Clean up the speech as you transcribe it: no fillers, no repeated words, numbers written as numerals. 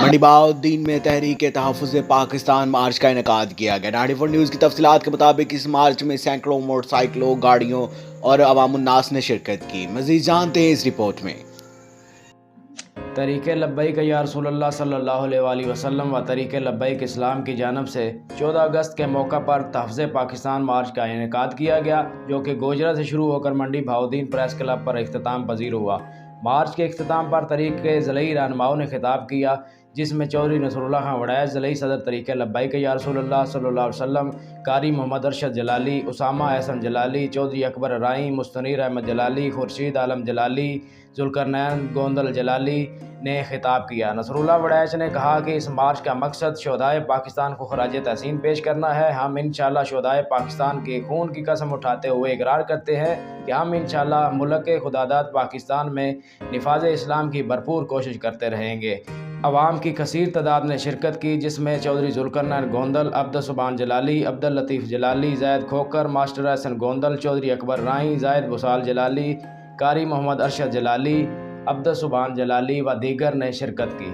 منڈی بہاؤالدین میں تحریک تحفظ پاکستان مارچ کا انعقاد کیا گیا۔ 94 نیوز کی تفصیلات کے مطابق اس مارچ میں سینکڑوں موٹر سائیکلوں، گاڑیوں اور عوام الناس نے شرکت کی۔ مزید جانتے ہیں اس رپورٹ میں۔ طریق لبیک یا رسول اللہ صلی اللہ علیہ وآلہ وسلم و طریق لبیک اسلام کی جانب سے 14 اگست کے موقع پر تحفظ پاکستان مارچ کا انعقاد کیا گیا، جو کہ گوجرا سے شروع ہو کر منڈی بہاؤالدین پریس کلب پر اختتام پذیر ہوا۔ مارچ کے اختتام پر طریق ضلعی رہنماؤں نے خطاب کیا، جس میں چودھری نصر اللہ خان وڑائچ ضلعی صدر طریق لبیک یا رسول اللہ صلی اللہ علیہ وسلم، قاری محمد ارشد جلالی، اسامہ احسن جلالی، چودھری اکبر ارائیں، مستنیر احمد جلالی، خورشید عالم جلالی، ذوالقرنین گوندل جلالی نے خطاب کیا۔ نصر اللہ وڑائچ نے کہا کہ اس مارچ کا مقصد شہدائے پاکستان کو خراج تحسین پیش کرنا ہے۔ ہم انشاءاللہ شہدائے پاکستان کے خون کی قسم اٹھاتے ہوئے اقرار کرتے ہیں کہ ہم انشاءاللہ ملک خداداد پاکستان میں نفاذ اسلام کی بھرپور کوشش کرتے رہیں گے۔ عوام کی کثیر تعداد نے شرکت کی، جس میں چودھری ذوالقرنین گوندل، عبدالسبحان جلالی، عبداللطیف جلالی، زید کھوکر، ماسٹر احسن گوندل، چودھری اکبر رائیں، زاہد بسال جلالی، قاری محمد ارشد جلالی، عبدالسبحان جلالی و دیگر نے شرکت کی۔